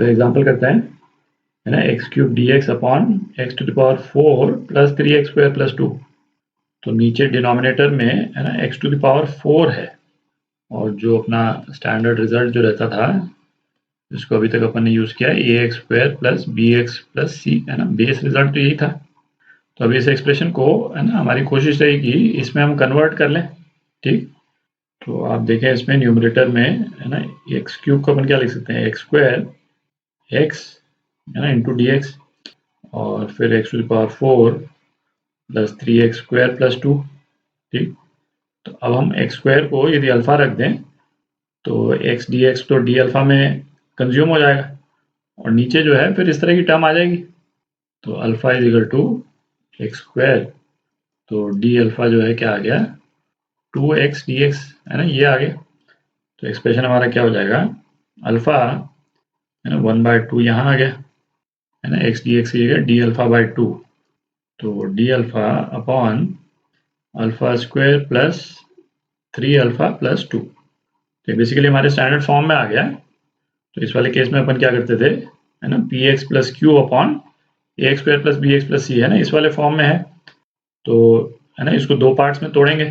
तो एग्जांपल करते हैं, है ना, x cube d x upon x to the power 4 plus 3x square plus 2। तो नीचे डिनोमिनेटर में, है ना, एक्स टू द पावर 4 है, और जो अपना स्टैंडर्ड रिजल्ट जो रहता था, जिसको अभी तक अपन ने यूज़ किया, A x square plus B x plus C, है ना, बेस रिजल्ट तो यही था। तो अभी इस एक्सप्रेशन को, है ना, हमारी कोशिश रहेगी इसमें हम कन्वर्ट कर लें। ठीक, तो आप देखें इसमें न्यूमरेटर में, है ना, एक्स क्यूब को अपन क्या लिख सकते हैं, एक्स स्क्वायर एक्स, है ना, इंटू डी एक्स, और फिर x to the power 4 plus 3x square plus 2। ठीक, तो अब हम एक्स स्क्वायर को यदि अल्फा रख दें तो एक्स डी एक्स तो डी अल्फा में कंज्यूम हो जाएगा, और नीचे जो है फिर इस तरह की टर्म आ जाएगी। तो alpha is equal to x square, तो डी अल्फा जो है क्या आ गया, 2x dx, है ना, ये आ गया। तो एक्सप्रेशन हमारा क्या हो जाएगा, अल्फा, है ना, 1/2 यहाँ आ गया, है ना, एक्स डी एक्स की जगह डी अल्फा बाई 2। तो d alpha upon alpha square plus 3 alpha plus 2। तो बेसिकली हमारे स्टैंडर्ड फॉर्म में आ गया। तो इस वाले केस में अपन क्या करते थे, है ना, P x plus Q upon A x square plus B x plus C, है ना, इस वाले फॉर्म में है। तो, है ना, इसको दो पार्ट्स में तोड़ेंगे।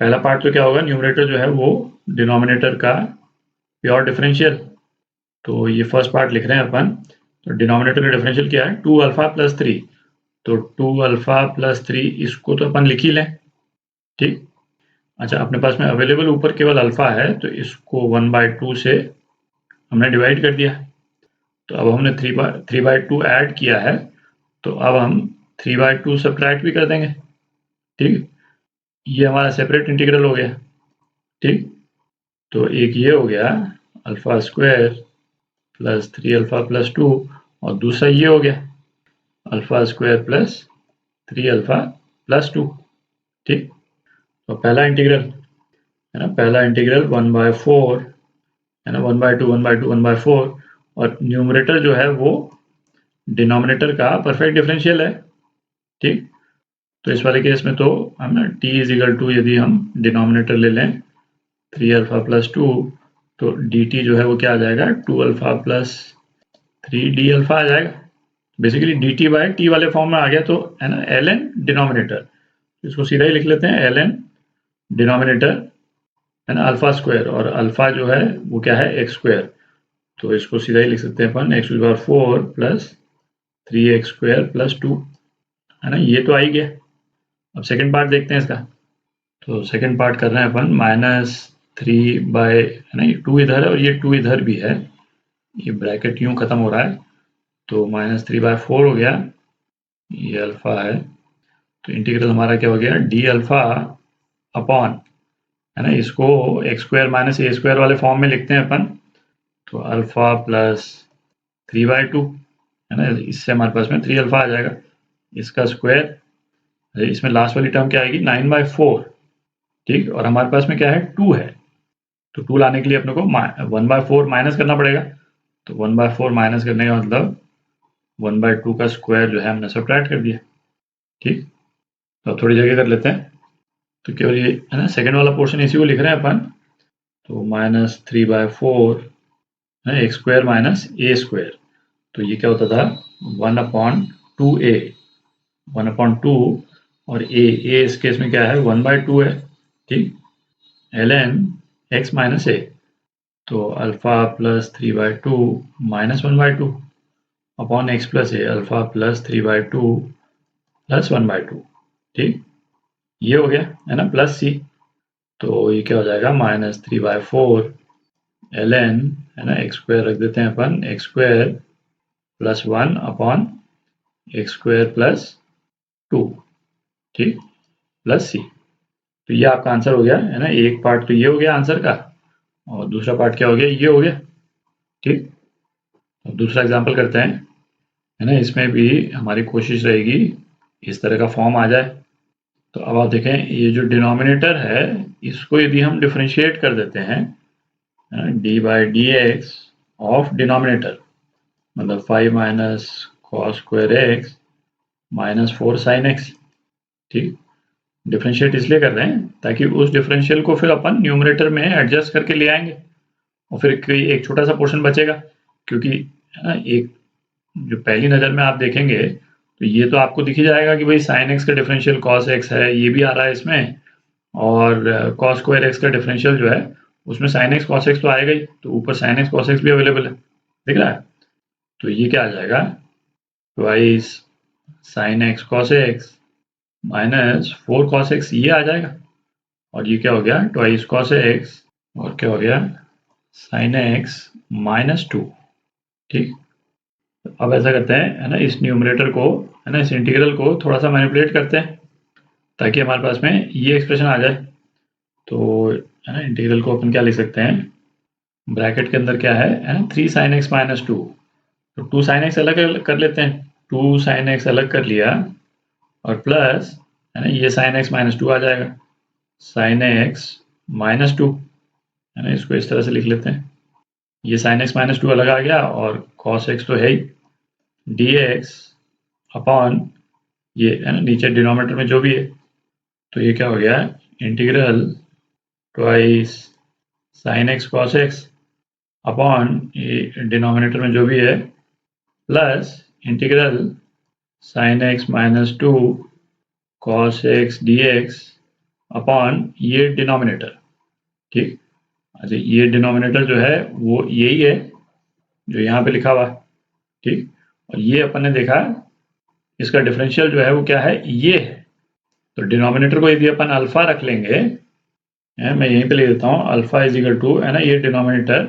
पहला पार्ट तो क्या होगा, न्यूमरेटर जो है वो डिनोमिनेटर का प्योर डिफरेंशियल। तो ये फर्स्ट पार्ट लिख रहे हैं अपन। तो डिनोमिनेटर का डिफरेंशियल क्या है, 2 अल्फा प्लस 3। तो 2 अल्फा प्लस 3, इसको तो अपन लिख ही लें। ठीक, अच्छा, अपने पास में अवेलेबल ऊपर केवल अल्फा है, तो इसको 1/2 से हमने डिवाइड कर दिया। तो अब हमने 3/2 ऐड किया है, तो अब हम 3/2 सब्ट्रैक्ट भी कर देंगे। ठीक, ये हमारा सेपरेट इंटीग्रल हो गया। ठीक, तो एक ये हो गया alpha square plus 3 alpha plus 2, और दूसरा ये हो गया alpha square plus 3 alpha plus 2। ठीक, तो पहला इंटीग्रल, है ना, पहला इंटीग्रल 1/4, है ना, 1/2 1/2 1/4, और न्यूमरेटर जो है वो डिनोमिनेटर का परफेक्ट डिफरेंशियल है। ठीक, तो इस वाले केस में तो हम ना t इज इक्वल टू, यदि हम डिनोमिनेटर ले लें 3 अल्फा प्लस 2, तो dt जो है वो क्या आ जाएगा, 2 अल्फा प्लस 3 डी अल्फा आ जाएगा। बेसिकली dt बाय t वाले फॉर्म में आ गया, तो, है ना, ln डिनोमिनेटर, इसको सीधा ही लिख लेते हैं ln डिनोमिनेटर, है ना, अल्फा स्क्वायर, और अल्फा जो है वो क्या है, एक्स स्क्वायर। तो इसको सीधा ही लिख सकते हैं अपन, x to the power 4 plus 3x square plus 2, है ना, ये तो आ ही गया। अब सेकंड पार्ट देखते हैं इसका। तो सेकंड पार्ट कर रहे हैं अपन, -3 बाय, है ना, ये 2 इधर है और ये 2 इधर भी है, ये ब्रैकेट यूं खत्म हो रहा है, तो -3/4 हो गया, ये अल्फा है। तो इंटीग्रल हमारा क्या हो गया, डी अल्फा अपॉन, है ना, इसको एक्स स्क्वायर माइनस ए स्क्वायर वाले फॉर्म में लिखते हैं अपन। तो अल्फा प्लस 3/2, है ना, इससे हमारे पास में 3 अल्फा आ जाएगा, इसका स्क्वायर, इसमें लास्ट वाली टर्म क्या आएगी, 9/4। ठीक, और हमारे पास में क्या है, 2 है, तो 2 लाने के लिए अपने को 1/4 माइनस करना पड़ेगा। तो 1/4 माइनस करने का मतलब 1/2 का स्क्वायर जो है हमने सब्ट्रैक्ट कर दिया। ठीक, तो थोड़ी जगह कर लेते हैं, तो केवल ये, है ना, सेकंड वाला पोर्शन इसी को लिख रहे हैं अपन। तो -3/4, है, एक्स स्क्वायर माइनस ए स्क्वायर, तो ये क्या होता था, 1/2a, 1/2, और ए इस केस में क्या है, 1/2 है। ठीक, ln x माइनस ए, तो alpha plus 3/2 minus 1/2 upon x plus A, alpha plus 3/2 plus 1/2। ठीक, ये हो गया, है ना, प्लस सी। तो ये क्या हो जाएगा, -3/4 ln, है ना, एक्स स्क्वायर रख देते हैं अपन, x square plus 1 upon x square plus 2। ठीक, प्लस सी। तो ये आपका आंसर हो गया, है ना, एक पार्ट तो ये हो गया आंसर का, और दूसरा पार्ट क्या हो गया, ये हो गया। ठीक, अब दूसरा एग्जाम्पल करते हैं, है ना, इसमें भी हमारी कोशिश रहेगी इस तरह का फॉर्म आ जाए। तो अब आप देखें, ये जो डिनोमिनेटर है इसको यदि हम डिफरेंशिएट कर देते हैं, D by D x of denominator, मतलब 5 minus cos square x minus 4 sine x. ठीक, डिफरेंशिएट इसलिए कर रहे हैं ताकि उस डिफरेंशियल को फिर अपन न्यूमरेटर में एडजस्ट करके ले आएंगे, और फिर कोई एक छोटा सा पोर्शन बचेगा क्योंकि है ना, एक जो पहली नज़र में आप देखेंगे तो ये तो आपको दिख ही जाएगा कि भाई साइन एक्स का डिफरेंशियल कॉस एक्स है, ये भी आ रहा है इसमें, और कॉस स्क्वायर एक्स का डिफरेंशियल जो है उसमें साइन एक्स कॉस एक्स तो आएगा ही, तो ऊपर साइन एक्स कॉस एक्स भी अवेलेबल है, दिख रहा है। तो ये क्या आ जाएगा, twice sine x cos x minus 4 cos x, ये आ जाएगा। और ये क्या हो गया, ट्वाइस कॉस एक्स और क्या हो गया, साइन एक्स -2। ठीक, अब ऐसा करते हैं है ना, इस न्यूमरेटर को है ना, इस इंटीग्रल को थोड़ा सा मैनिपुलेट करते हैं ताकि हमारे पास में ये एक्सप्रेशन आ जाए। तो है ना, इंटीग्रल को अपन क्या लिख सकते हैं, ब्रैकेट के अंदर क्या है ना, 3 साइन एक्स -2। तो 2 साइन एक्स अलग कर लेते हैं, 2 साइन एक्स अलग कर लिया, और प्लस है ना, ये साइन एक्स -2 आ जाएगा, साइन एक्स -2 है ना, इसको इस तरह से लिख लेते हैं। ये साइन एक्स -2 अलग आ गया, और कॉस एक्स तो है ही, डी एक्स अपॉन ये है ना, नीचे डिनोमिनेटर में जो भी है, तो ये क्या हो गया, integral twice sine x cos x upon ये डिनोमिनेटर में जो भी है, plus integral sine x -2 cos x D x upon ये डिनोमिनेटर। ठीक, अच्छा ये डिनोमिनेटर जो है वो यही है जो यहाँ पे लिखा हुआ है। ठीक, और ये अपन ने देखा इसका डिफरेंशियल जो है वो क्या है, ये है। तो डिनोमिनेटर को यदि अपन अल्फा रख लेंगे, मैं यहीं पे ले देता हूँ, अल्फा इज इक्वल टू है ना, ये डिनोमिनेटर,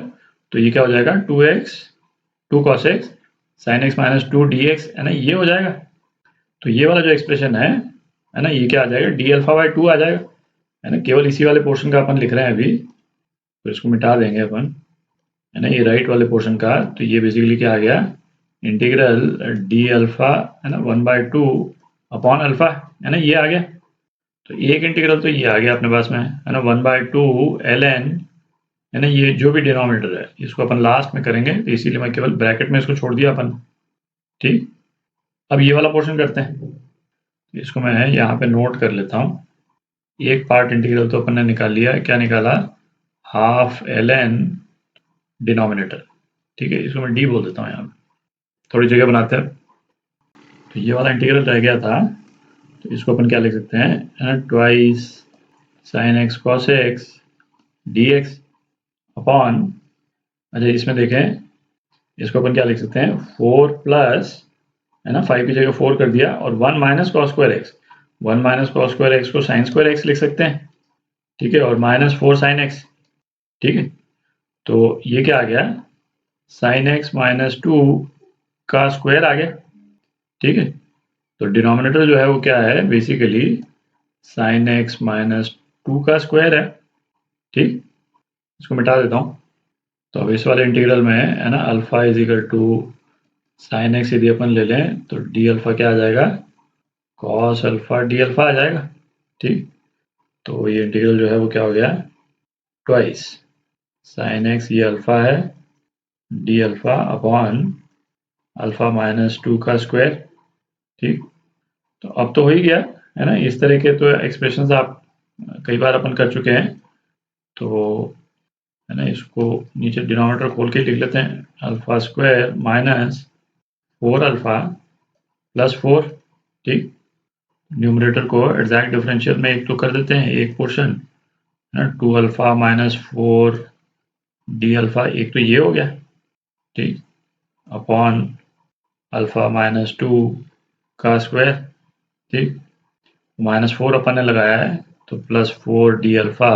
तो ये क्या हो जाएगा, 2x 2 cos x sine x -2 dx है ना, ये हो जाएगा। तो ये वाला जो एक्सप्रेशन है ना, ये क्या आ जाएगा, डी अल्फा बाई 2 आ जाएगा, है ना। केवल इसी वाले पोर्शन का अपन लिख रहे हैं अभी, तो इसको मिटा देंगे अपन, है ना, ये राइट वाले पोर्शन का। तो ये बेसिकली क्या आ गया, इंटीग्रल डी अल्फा है ना 1/2 अपॉन अल्फा, है ना, ये आ गया। तो एक इंटीग्रल तो ये आ गया अपने पास में, है ना, 1/2 ln, है ना, ये जो भी डिनोमिनेटर है इसको अपन लास्ट में करेंगे, तो इसीलिए मैं केवल ब्रैकेट में इसको छोड़ दिया अपन। ठीक, अब ये वाला पोर्शन करते हैं, इसको मैं यहाँ पे नोट कर लेता हूँ। एक पार्ट इंटीग्रल तो अपन ने निकाल लिया है, क्या निकाला, हाफ ln डिनोमिनेटर। ठीक है, इसको मैं डी बोल देता हूँ, यहाँ पे थोड़ी जगह बनाते हैं। तो ये वाला इंटीग्रल रह गया था, तो इसको अपन क्या लिख सकते हैं, है ना, twice sine x cos x D x upon, अच्छा इसमें देखें, इसको अपन क्या लिख सकते हैं, 4 प्लस है ना, 5 की जगह 4 कर दिया, और 1 minus cos square x, 1 minus cos square x को साइन स्क्वायर एक्स लिख सकते हैं। ठीक है, और -4 साइन एक्स। ठीक है, तो ये क्या आ गया, साइन एक्स -2 का स्क्वायर आ गया। ठीक है, तो डिनोमिनेटर जो है वो क्या है, बेसिकली साइन एक्स -2 का स्क्वायर है। ठीक, इसको मिटा देता हूँ। तो अब इस वाले इंटीग्रल में है ना, alpha is equal to sine x यदि अपन ले लें तो डी अल्फा क्या आ जाएगा, कॉस अल्फा डी अल्फा आ जाएगा। ठीक, तो ये इंटीग्रल जो है वो क्या हो गया, ट्वाइस साइन एक्स, ये अल्फा है, डी अल्फा अपॉन अल्फा -2 का स्क्वायर। ठीक, तो अब तो हो ही गया, है ना। इस तरह के तो एक्सप्रेशंस आप कई बार अपन कर चुके हैं, तो है ना, इसको नीचे डिनोमिनेटर खोल के लिख लेते हैं, अल्फा स्क्वायर -4 अल्फा प्लस 4। ठीक, न्यूमरेटर को एग्जैक्ट डिफरेंशियल में एक तो कर देते हैं, एक पोर्शन है ना, 2 अल्फा -4 डी अल्फा, एक तो ये हो गया। ठीक, अपॉन अल्फा -2 का स्क्वायर। ठीक, -4 अपन ने लगाया है, तो +4 डी अल्फा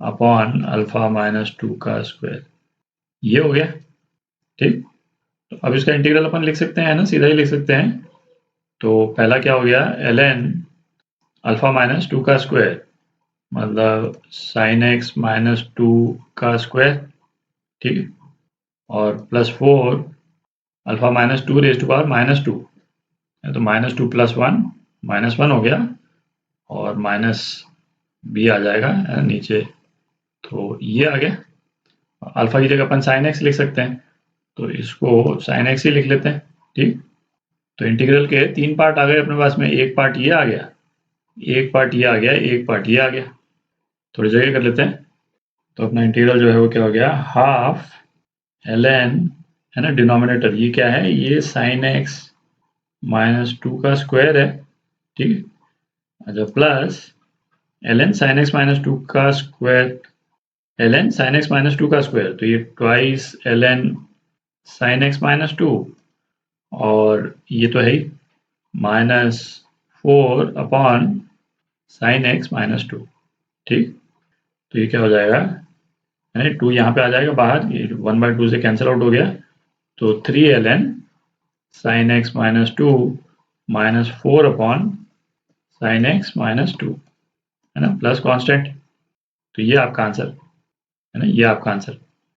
अपॉन अल्फा -2 का स्क्वायर, ये हो गया। ठीक, तो अब इसका इंटीग्रल अपन लिख सकते हैं ना, सीधा ही लिख सकते हैं। तो पहला क्या हो गया, ln अल्फा -2 का स्क्वायर, मतलब साइन एक्स -2 का स्क्वायर। ठीक है, और +4 अल्फा -2 रेज़ टू पावर -2, तो -2 + 1 -1 हो गया, और माइनस बी आ जाएगा नीचे, तो ये आ गया। अल्फा की जगह अपन साइन एक्स लिख सकते हैं, तो इसको साइन एक्स ही लिख लेते हैं। ठीक, तो इंटीग्रल के 3 पार्ट आ गए अपने पास में, एक पार्ट ये आ गया, एक पार्ट ये आ गया, एक पार्ट ये आ गया। थोड़ी जगह कर लेते हैं, तो अपना इंटीग्रल जो है वो क्या हो गया, हाफ ln है ना, डिनोमिनेटर ये क्या है, ये साइन एक्स माइनस 2 का स्क्वायर है, ठीक है। अच्छा, plus ln sin x minus 2 का square, ln sin x minus 2 का स्क्वायर, तो ये twice ln sin x minus 2, और ये तो है ही minus 4 upon sine x minus 2, ठीक। तो ये क्या हो जाएगा, यानी 2 यहाँ पे आ जाएगा बाहर, ये 1/2 से कैंसिल आउट हो गया, तो 3ln sign x minus 2 minus 4 upon sine x minus 2, है ना, प्लस कांस्टेंट। तो ये आपका आंसर है ना, ये आपका आंसर।